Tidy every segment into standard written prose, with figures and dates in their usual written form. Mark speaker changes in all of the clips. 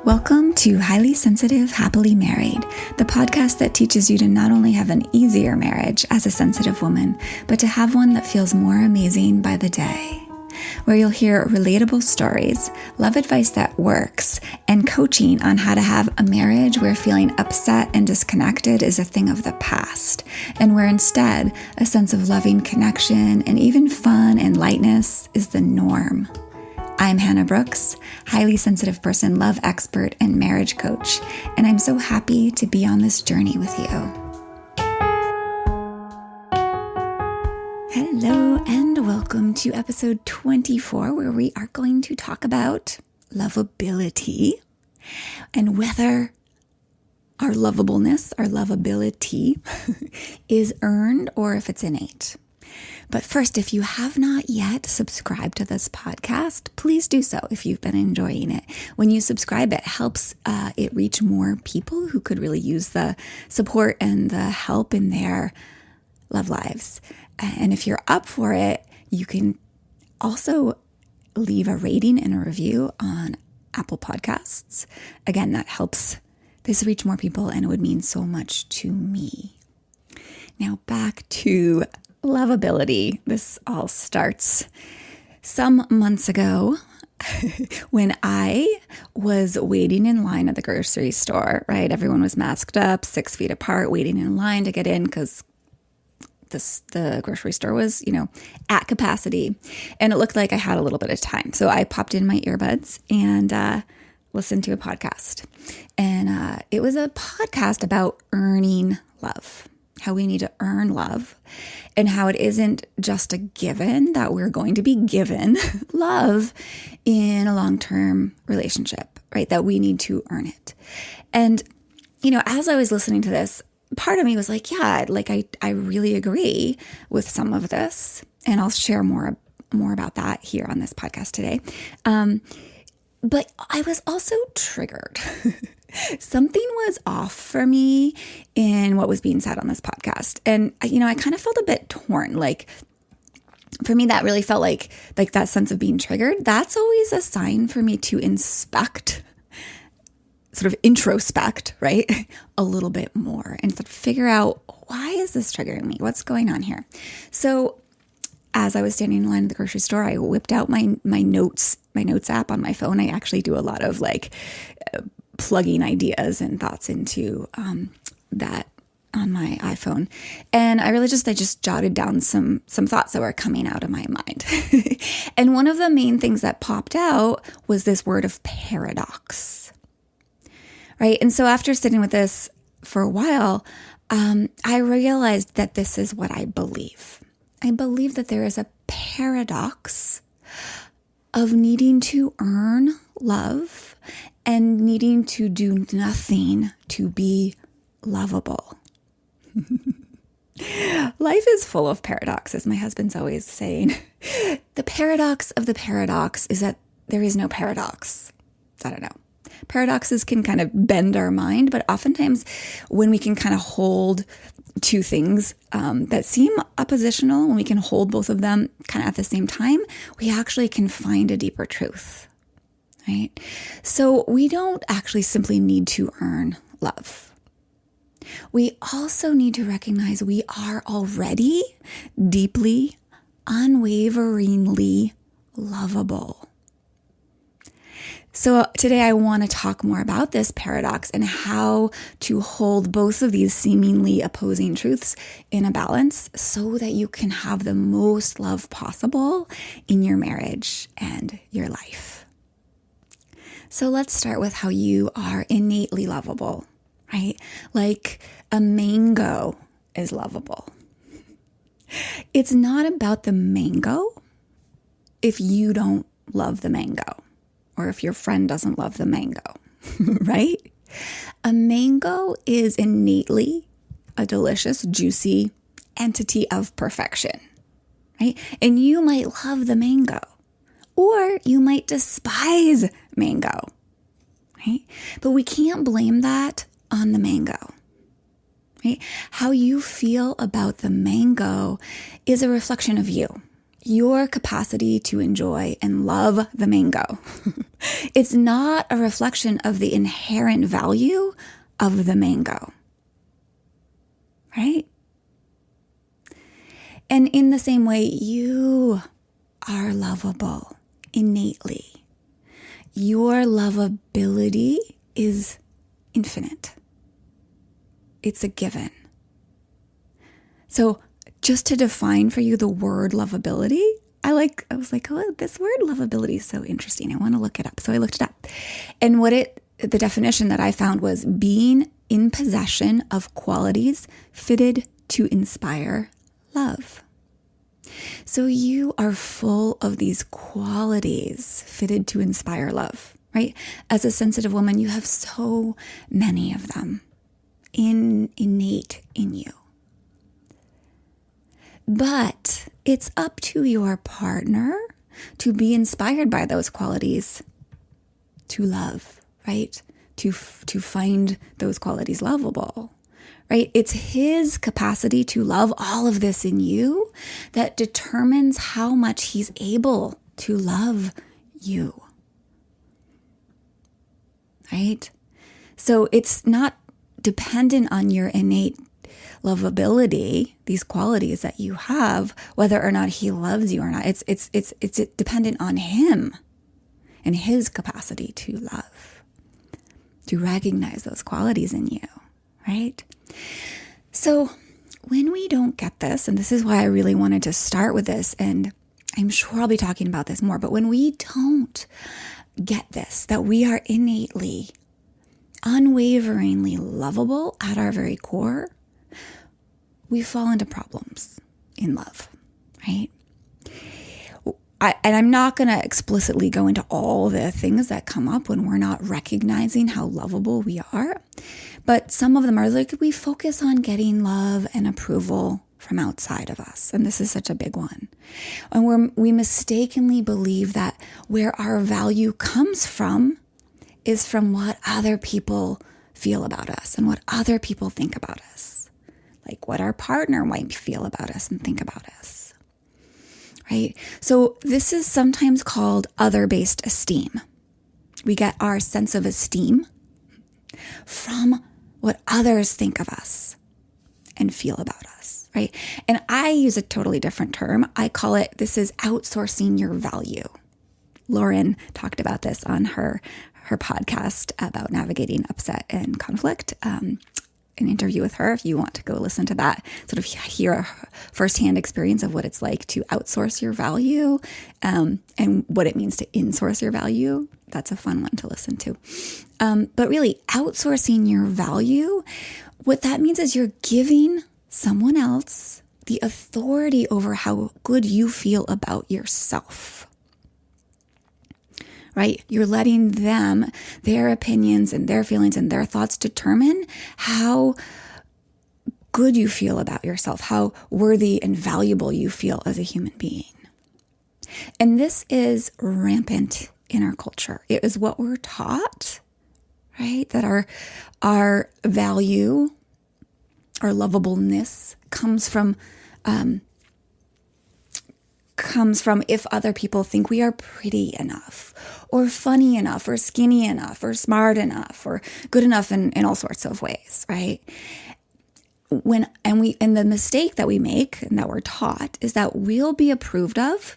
Speaker 1: Welcome to Highly Sensitive, Happily Married, the podcast that teaches you to not only have an easier marriage as a sensitive woman, but to have one that feels more amazing by the day. Where you'll hear relatable stories, love advice that works, and coaching on how to have a marriage where feeling upset and disconnected is a thing of the past, and where instead a sense of loving connection and even fun and lightness is the norm. I'm Hannah Brooks, highly sensitive person, love expert, and marriage coach, and I'm so happy to be on this journey with you. Hello, and welcome to episode 24, where we are going to talk about lovability and whether our lovableness, our lovability, is earned or if it's innate. But first, if you have not yet subscribed to this podcast, please do so if you've been enjoying it. When you subscribe, it helps it reach more people who could really use the support and the help in their love lives. And if you're up for it, you can also leave a rating and a review on Apple Podcasts. Again, that helps this reach more people, and it would mean so much to me. Now back to lovability. This all starts some months ago when I was waiting in line at the grocery store, right? Everyone was masked up, 6 feet apart, waiting in line to get in because the grocery store was, at capacity. And it looked like I had a little bit of time. So I popped in my earbuds and listened to a podcast. And it was a podcast about earning love. How we need to earn love, and how it isn't just a given that we're going to be given love in a long-term relationship, right? That we need to earn it. And, as I was listening to this, part of me was like, yeah, like I really agree with some of this, and I'll share more about that here on this podcast today. But I was also triggered. Something was off for me in what was being said on this podcast. And, I kind of felt a bit torn. Like, for me, that really felt like that sense of being triggered. That's always a sign for me to inspect, sort of introspect, right? A little bit more and sort of figure out, why is this triggering me? What's going on here? So as I was standing in line at the grocery store, I whipped out my notes app on my phone. I actually do a lot of plugging ideas and thoughts into that on my iPhone. And I just jotted down some thoughts that were coming out of my mind. And one of the main things that popped out was this word of paradox, right? And so after sitting with this for a while, I realized that this is what I believe. I believe that there is a paradox of needing to earn love and needing to do nothing to be lovable. Life is full of paradoxes, my husband's always saying. The paradox of the paradox is that there is no paradox. I don't know. Paradoxes can kind of bend our mind, but oftentimes when we can kind of hold two things that seem oppositional, when we can hold both of them kind of at the same time, we actually can find a deeper truth, right? So we don't actually simply need to earn love. We also need to recognize we are already deeply, unwaveringly lovable. So today I want to talk more about this paradox and how to hold both of these seemingly opposing truths in a balance so that you can have the most love possible in your marriage and your life. So let's start with how you are innately lovable, right? Like a mango is lovable. It's not about the mango if you don't love the mango, or if your friend doesn't love the mango, right? A mango is innately a delicious, juicy entity of perfection, right? And you might love the mango, or you might despise mango, right? But we can't blame that on the mango, right? How you feel about the mango is a reflection of you. your capacity to enjoy and love the mango. It's not a reflection of the inherent value of the mango, right? And in the same way, you are lovable innately. Your lovability is infinite. It's a given. So just to define for you the word lovability, I was like, oh, this word lovability is so interesting. I want to look it up. So I looked it up. And the definition that I found was being in possession of qualities fitted to inspire love. So you are full of these qualities fitted to inspire love, right? As a sensitive woman, you have so many of them innate in you. But it's up to your partner to be inspired by those qualities to love, right? To find those qualities lovable, right? It's his capacity to love all of this in you that determines how much he's able to love you, right? So it's not dependent on your innate lovability, these qualities that you have, whether or not he loves you or not. It's dependent on him and his capacity to love, to recognize those qualities in you, right? So when we don't get this, and this is why I really wanted to start with this, and I'm sure I'll be talking about this more, but when we don't get this, that we are innately, unwaveringly lovable at our very core, we fall into problems in love, right? And I'm not going to explicitly go into all the things that come up when we're not recognizing how lovable we are. But some of them are like we focus on getting love and approval from outside of us. And this is such a big one. And we mistakenly believe that where our value comes from is from what other people feel about us and what other people think about us. Like what our partner might feel about us and think about us, right? So this is sometimes called other-based esteem. We get our sense of esteem from what others think of us and feel about us, right? And I use a totally different term. I call it, this is outsourcing your value. Lauren talked about this on her podcast about navigating upset and conflict. An interview with her, if you want to go listen to that, sort of hear a firsthand experience of what it's like to outsource your value and what it means to insource your value. That's a fun one to listen to. But really, outsourcing your value, what that means is you're giving someone else the authority over how good you feel about yourself. Right? You're letting them, their opinions and their feelings and their thoughts determine how good you feel about yourself, how worthy and valuable you feel as a human being. And this is rampant in our culture. It is what we're taught, right? That our value, our lovableness comes from if other people think we are pretty enough or funny enough or skinny enough or smart enough or good enough in all sorts of ways, right? And the mistake that we make and that we're taught is that we'll be approved of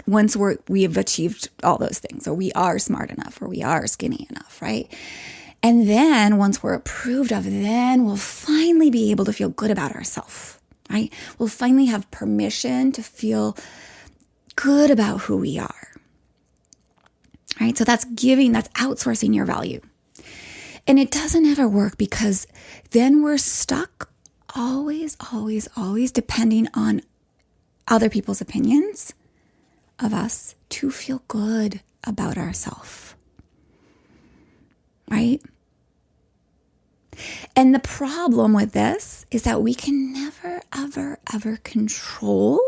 Speaker 1: once we have achieved all those things, or we are smart enough, or we are skinny enough, right? And then once we're approved of, then we'll finally be able to feel good about ourselves, right? We'll finally have permission to feel good about who we are, right? So that's outsourcing your value. And it doesn't ever work because then we're stuck always depending on other people's opinions of us to feel good about ourselves, right? And the problem with this is that we can never, ever control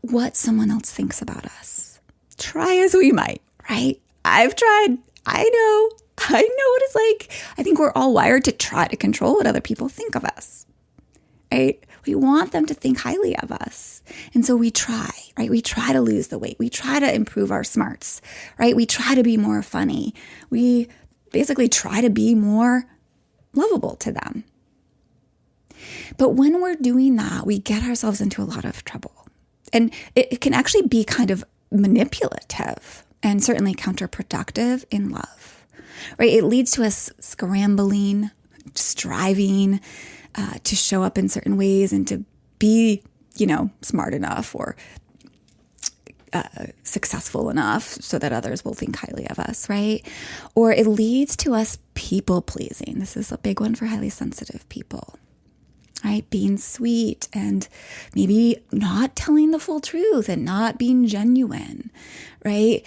Speaker 1: what someone else thinks about us. Try as we might, right? I've tried. I know what it's like. I think we're all wired to try to control what other people think of us, right? We want them to think highly of us. And so we try, right? We try to lose the weight. We try to improve our smarts, right? We try to be more funny. We basically try to be more lovable to them. But when we're doing that, we get ourselves into a lot of trouble. And it can actually be kind of manipulative and certainly counterproductive in love, right? It leads to us scrambling, striving to show up in certain ways and to be, smart enough or successful enough so that others will think highly of us, right? Or it leads to us people pleasing. This is a big one for highly sensitive people, right? Being sweet and maybe not telling the full truth and not being genuine, right?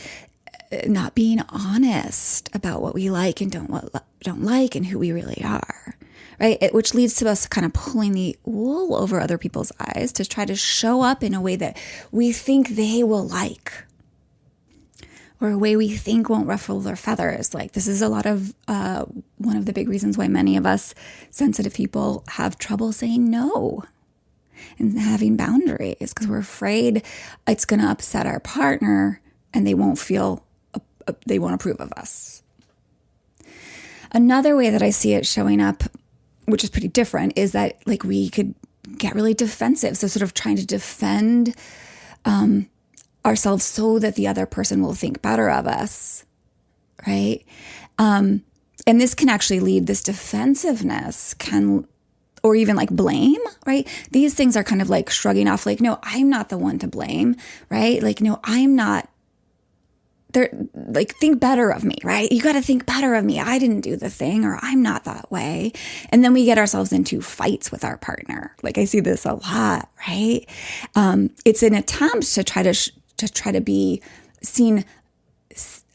Speaker 1: Not being honest about what we like and don't like and who we really are, right? Which leads to us kind of pulling the wool over other people's eyes to try to show up in a way that we think they will like, or a way we think won't ruffle their feathers. Like, this is a lot of one of the big reasons why many of us sensitive people have trouble saying no and having boundaries, because we're afraid it's going to upset our partner and they won't approve of us. Another way that I see it showing up, which is pretty different, is that like we could get really defensive. So sort of trying to defend ourselves so that the other person will think better of us, right? And this can actually lead, this defensiveness can, or even like blame, right? These things are kind of like shrugging off, like, no, I'm not the one to blame, right? Like, no, I'm not. They're like, think better of me, right? You got to think better of me. I didn't do the thing, or I'm not that way. And then we get ourselves into fights with our partner. Like, I see this a lot, right? It's an attempt to try to be seen,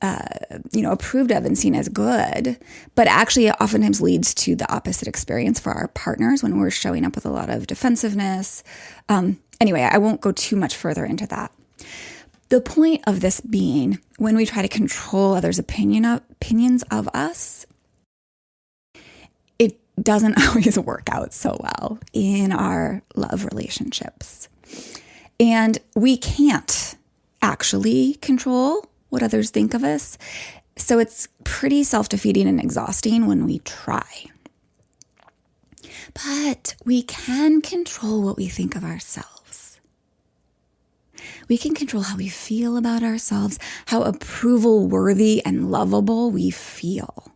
Speaker 1: approved of and seen as good, but actually it oftentimes leads to the opposite experience for our partners when we're showing up with a lot of defensiveness. Anyway, I won't go too much further into that. The point of this being, when we try to control others' opinions of us, it doesn't always work out so well in our love relationships. And we can't actually control what others think of us. So it's pretty self-defeating and exhausting when we try. But we can control what we think of ourselves. We can control how we feel about ourselves, how approval worthy and lovable we feel.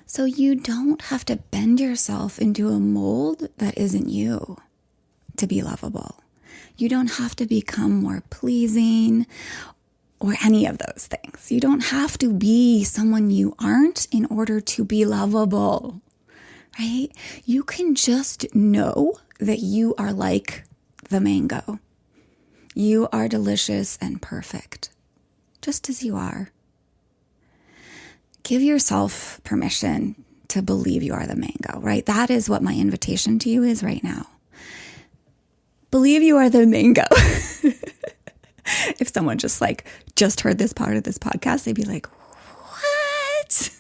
Speaker 1: So you don't have to bend yourself into a mold that isn't you to be lovable. You don't have to become more pleasing or any of those things. You don't have to be someone you aren't in order to be lovable, right? You can just know that you are like the mango. You are delicious and perfect, just as you are. Give yourself permission to believe you are the mango, right? That is what my invitation to you is right now. Believe you are the mango. If someone just heard this part of this podcast, they'd be like, what?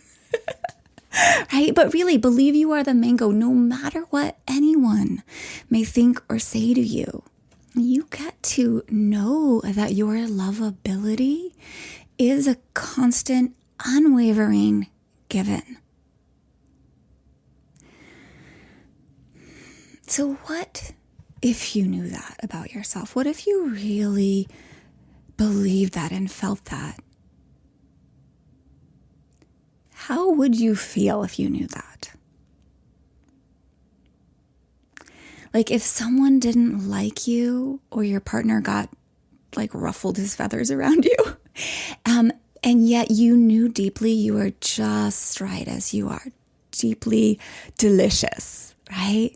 Speaker 1: Right? But really, believe you are the mango no matter what anyone may think or say to you. You get to know that your lovability is a constant, unwavering given. So what if you knew that about yourself? What if you really believed that and felt that? How would you feel if you knew that? Like if someone didn't like you or your partner got ruffled his feathers around you, and yet you knew deeply you were just right as you are, deeply delicious, right?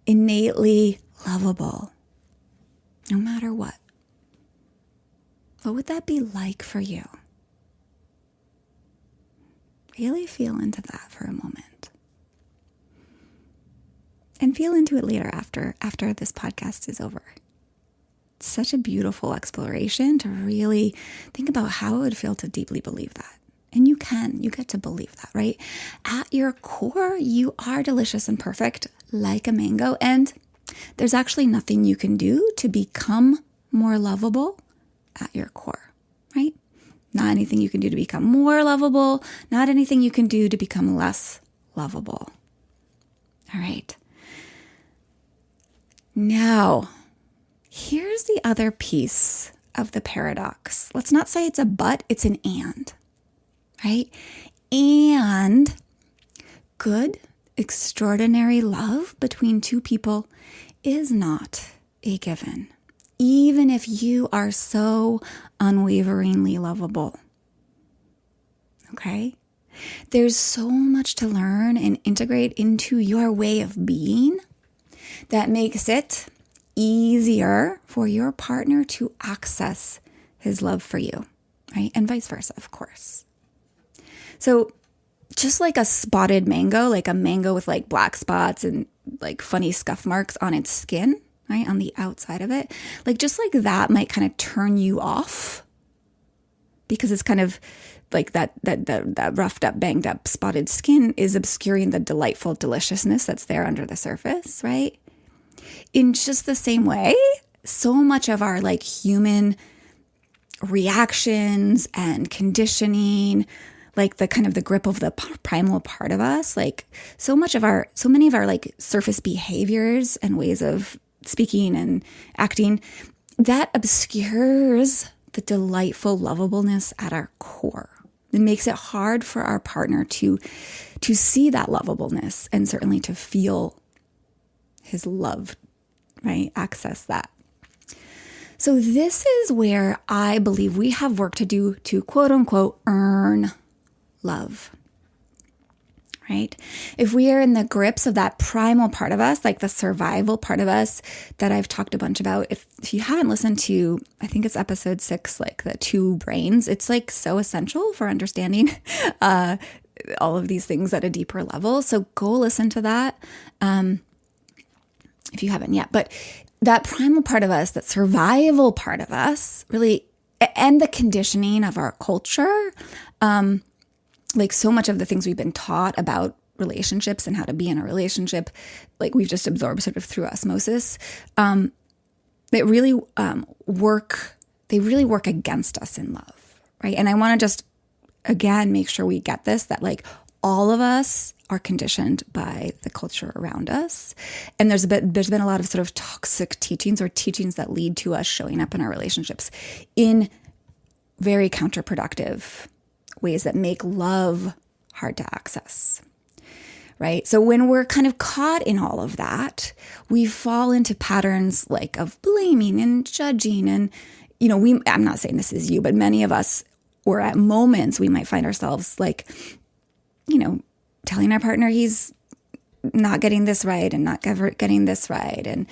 Speaker 1: Innately lovable, no matter what. What would that be like for you? Really feel into that for a moment. And feel into it later after this podcast is over. It's such a beautiful exploration to really think about how it would feel to deeply believe that. And you get to believe that, right? At your core, you are delicious and perfect like a mango, and There's actually nothing you can do to become more lovable at your core, right? Not anything you can do to become more lovable, not anything you can do to become less lovable. All right. Now, here's the other piece of the paradox. Let's not say it's a but, it's an and, right? And good, extraordinary love between two people is not a given, even if you are so unwaveringly lovable. Okay? There's so much to learn and integrate into your way of being that makes it easier for your partner to access his love for you, right? And vice versa, of course. So just like a spotted mango, like a mango with like black spots and like funny scuff marks on its skin, right? On the outside of it, like just like that might kind of turn you off because it's kind of like that roughed up, banged up, spotted skin is obscuring the delightful deliciousness that's there under the surface, right? In just the same way, so much of our like human reactions and conditioning, like the kind of the grip of the primal part of us, like so many of our like surface behaviors and ways of speaking and acting, that obscures the delightful lovableness at our core. It makes it hard for our partner to see that lovableness and certainly to feel his love, right? Access that. So this is where I believe we have work to do to quote unquote earn love, right? If we are in the grips of that primal part of us, like the survival part of us that I've talked a bunch about, if you haven't listened to, I think it's episode 6, like the 2 brains, it's like so essential for understanding all of these things at a deeper level. So go listen to that if you haven't yet. But that primal part of us, that survival part of us, really, and the conditioning of our culture, like so much of the things we've been taught about relationships and how to be in a relationship, like we've just absorbed sort of through osmosis, they really work against us in love, right? And I want to just, again, make sure we get this, that like all of us are conditioned by the culture around us. And there's been a lot of sort of toxic teachings or teachings that lead to us showing up in our relationships in very counterproductive ways that make love hard to access, right? So when we're kind of caught in all of that, we fall into patterns like of blaming and judging. And, you know, I'm not saying this is you, but many of us, or at moments, we might find ourselves like, you know, telling our partner he's not getting this right and not getting this right. And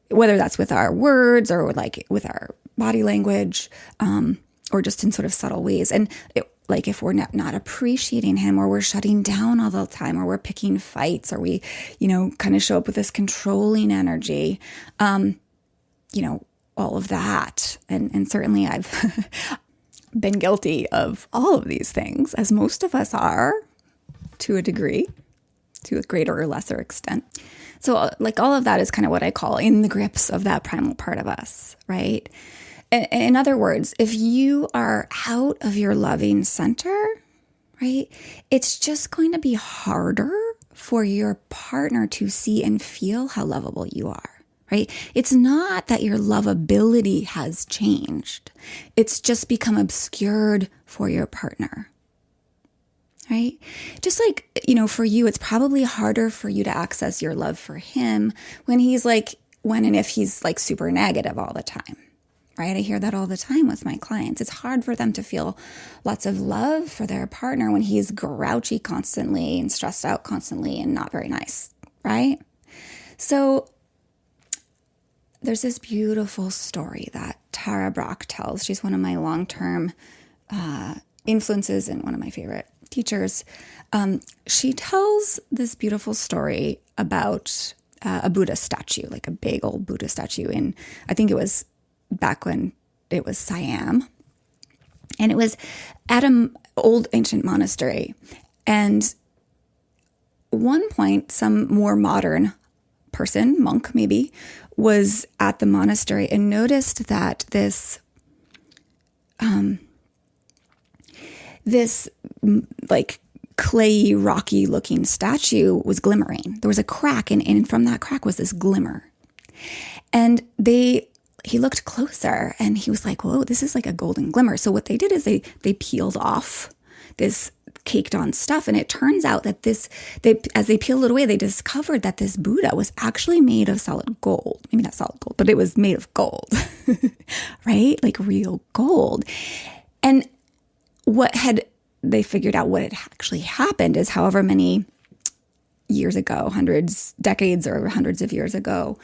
Speaker 1: whether that's with our words or like with our body language, or just in sort of subtle ways. And like if we're not appreciating him, or we're shutting down all the time, or we're picking fights, or we, you know, kind of show up with this controlling energy, you know, all of that. And certainly I've been guilty of all of these things, as most of us are to a degree, to a greater or lesser extent. So like all of that is kind of what I call in the grips of that primal part of us, right? In other words, if you are out of your loving center, right, it's just going to be harder for your partner to see and feel how lovable you are, right? It's not that your lovability has changed. It's just become obscured for your partner, right? Just like, you know, for you, it's probably harder for you to access your love for him when and if he's like super negative all the time. Right? I hear that all the time with my clients. It's hard for them to feel lots of love for their partner when he's grouchy constantly and stressed out constantly and not very nice, right? So there's this beautiful story that Tara Brach tells. She's one of my long-term influences and one of my favorite teachers. She tells this beautiful story about a Buddha statue, like a big old Buddha statue in, I think it was back when it was Siam. And it was at an old ancient monastery. And at one point, some more modern person, monk maybe, was at the monastery and noticed that this like clayey, rocky looking statue was glimmering. There was a crack, and from that crack was this glimmer. And he looked closer and he was like, whoa, this is like a golden glimmer. So what they did is they peeled off this caked on stuff. And it turns out that as they peeled it away, they discovered that this Buddha was actually made of solid gold. Maybe not solid gold, but it was made of gold, right? Like real gold. And they figured out what had actually happened is however many years ago, decades or hundreds of years ago,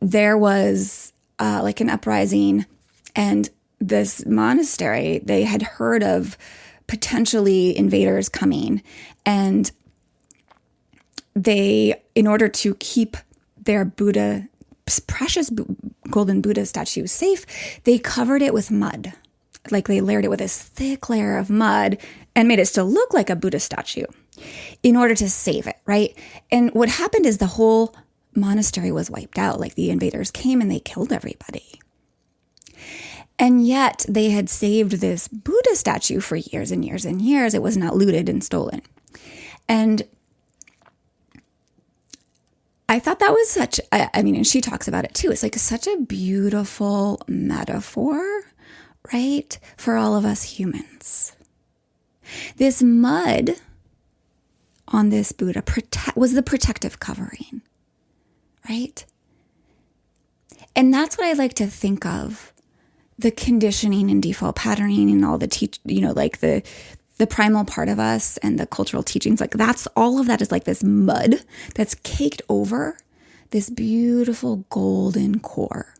Speaker 1: there was like an uprising, and this monastery, they had heard of potentially invaders coming, and they, in order to keep their precious golden Buddha statue safe, they covered it with mud. Like they layered it with this thick layer of mud and made it still look like a Buddha statue in order to save it, right? And what happened is the whole monastery was wiped out. Like the invaders came and they killed everybody. And yet they had saved this Buddha statue for years and years and years. It was not looted and stolen. And I thought that was and she talks about it too. It's like such a beautiful metaphor, right? For all of us humans. This mud on this Buddha was the protective covering, right? And that's what I like to think of the conditioning and default patterning and all the the primal part of us and the cultural teachings. Like that's all of that is like this mud that's caked over this beautiful golden core.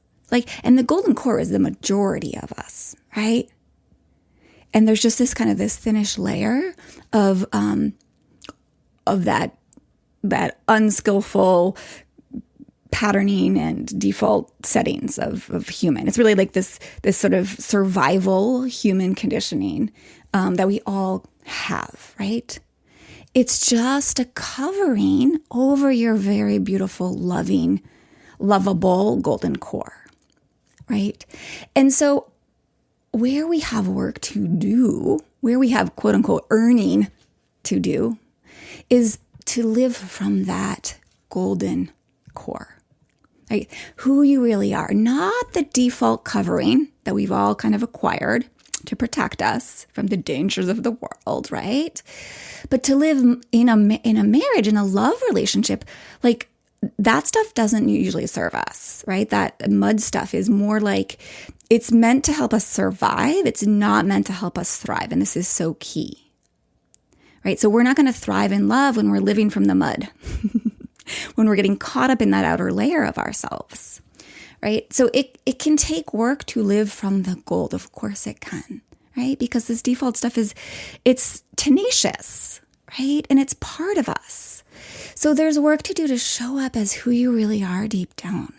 Speaker 1: And the golden core is the majority of us, right? And there's just this thinnish layer of that unskillful patterning and default settings of human. It's really like this sort of survival human conditioning that we all have, right? It's just a covering over your very beautiful, loving, lovable golden core, right? And so where we have work to do, where we have quote unquote earning to do, is to live from that golden core. Right? Who you really are, not the default covering that we've all kind of acquired to protect us from the dangers of the world, right? But to live in a marriage, in a love relationship, like that stuff doesn't usually serve us, right? That mud stuff is more like it's meant to help us survive. It's not meant to help us thrive. And this is so key, right? So we're not going to thrive in love when we're living from the mud. When we're getting caught up in that outer layer of ourselves, right? So it can take work to live from the gold. Of course it can, right? Because this default stuff it's tenacious, right? And it's part of us. So there's work to do to show up as who you really are deep down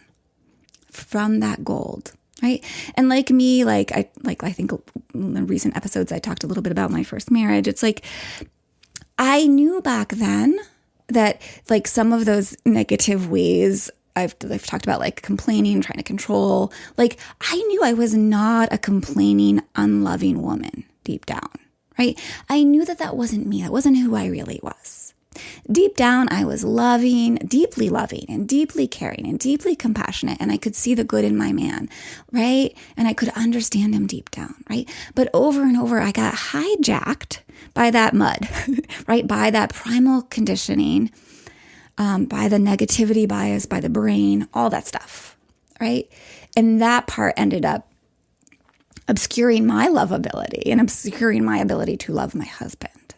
Speaker 1: from that gold, right? And like me, I think in the recent episodes, I talked a little bit about my first marriage. It's like, I knew back then that like some of those negative ways I've talked about, like complaining, trying to control, like I knew I was not a complaining, unloving woman deep down, right? I knew that wasn't me. That wasn't who I really was. Deep down, I was deeply loving and deeply caring and deeply compassionate. And I could see the good in my man, right? And I could understand him deep down, right? But over and over, I got hijacked by that mud, right? By that primal conditioning, by the negativity bias, by the brain, all that stuff, right? And that part ended up obscuring my lovability and obscuring my ability to love my husband,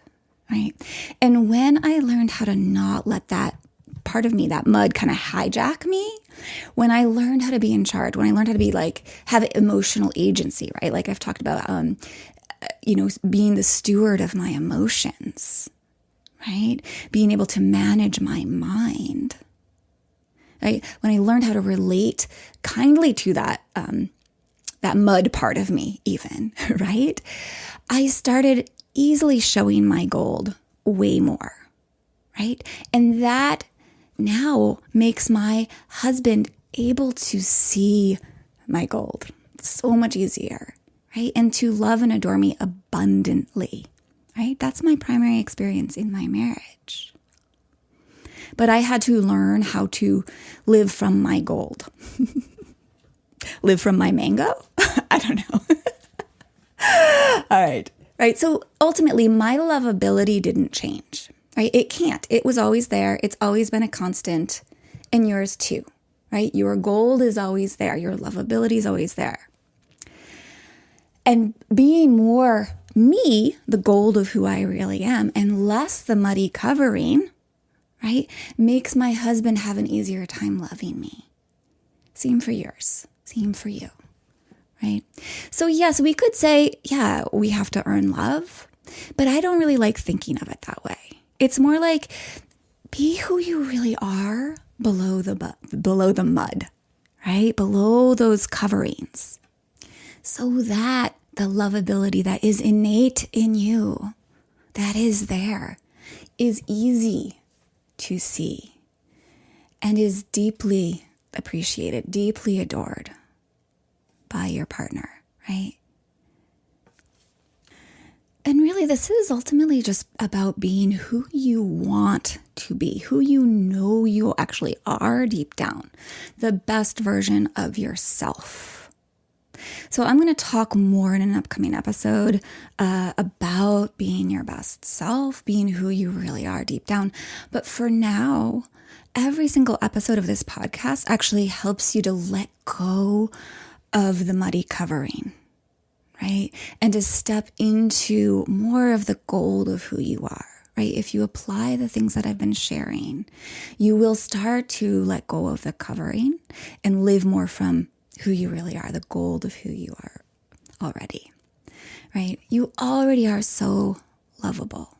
Speaker 1: right? And when I learned how to not let that part of me, that mud, kind of hijack me, when I learned how to be in charge, when I learned how to be have emotional agency, right? Like I've talked about, being the steward of my emotions, right? Being able to manage my mind, right? When I learned how to relate kindly to that mud part of me even, right? I started easily showing my gold way more, right? And that now makes my husband able to see my gold. It's so much easier, right? And to love and adore me abundantly, right? That's my primary experience in my marriage. But I had to learn how to live from my gold. Live from my mango? I don't know. All right. Right. So ultimately, my lovability didn't change, right? It can't. It was always there. It's always been a constant, and yours too, right? Your gold is always there. Your lovability is always there. And being more me, the gold of who I really am, and less the muddy covering, right, makes my husband have an easier time loving me. Same for yours. Same for you. Right? So yes, we could say, yeah, we have to earn love, but I don't really like thinking of it that way. It's more like be who you really are below the mud, right? Below those coverings, so that the lovability that is innate in you, that is there, is easy to see and is deeply appreciated, deeply adored by your partner, right? And really, this is ultimately just about being who you want to be, who you know you actually are deep down, the best version of yourself. So I'm going to talk more in an upcoming episode about being your best self, being who you really are deep down. But for now, every single episode of this podcast actually helps you to let go of the muddy covering, right? And to step into more of the gold of who you are, right? If you apply the things that I've been sharing, you will start to let go of the covering and live more from who you really are, the gold of who you are already, right? You already are so lovable.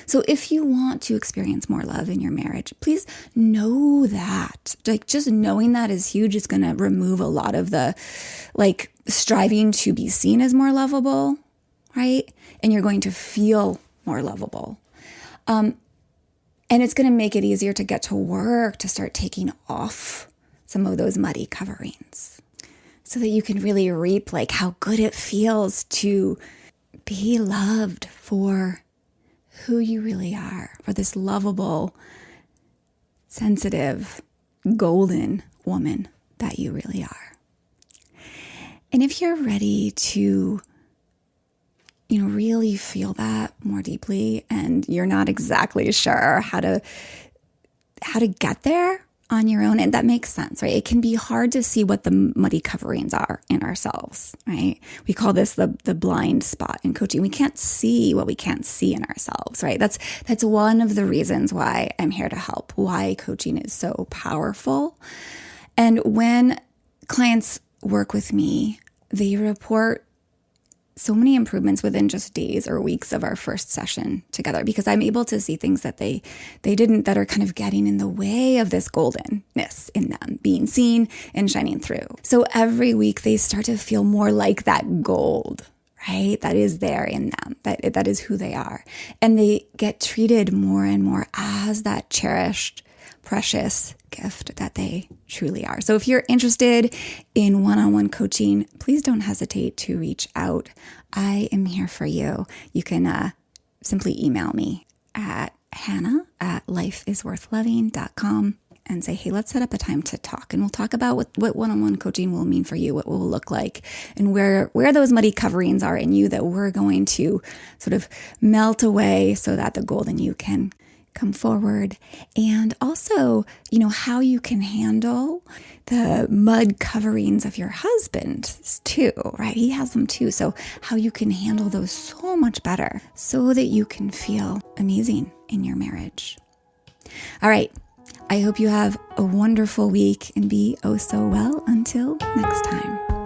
Speaker 1: So if you want to experience more love in your marriage, please know that. Like, just knowing that is huge. It's going to remove a lot of the striving to be seen as more lovable, right? And you're going to feel more lovable. And it's going to make it easier to get to work, to start taking off some of those muddy coverings so that you can really reap how good it feels to be loved for who you really are, for this lovable, sensitive, golden woman that you really are. And if you're ready to, really feel that more deeply, and you're not exactly sure how to get there on your own, and that makes sense, right? It can be hard to see what the muddy coverings are in ourselves, right? We call this the blind spot in coaching. We can't see what we can't see in ourselves, right? That's one of the reasons why I'm here to help, why coaching is so powerful. And when clients work with me, they report so many improvements within just days or weeks of our first session together, because I'm able to see things that they didn't, that are kind of getting in the way of this goldenness in them being seen and shining through. So every week they start to feel more like that gold, right? That is there in them, that is who they are. And they get treated more and more as that cherished, precious gift that they truly are. So if you're interested in one-on-one coaching, please don't hesitate to reach out. I am here for you. You can simply email me at hannah@lifeisworthloving.com and say, hey, let's set up a time to talk. And we'll talk about what one-on-one coaching will mean for you, what it will look like, and where those muddy coverings are in you that we're going to sort of melt away so that the gold in you can come forward. And also, how you can handle the mud coverings of your husband too, right? He has them too. So how you can handle those so much better so that you can feel amazing in your marriage. All right. I hope you have a wonderful week and be oh so well until next time.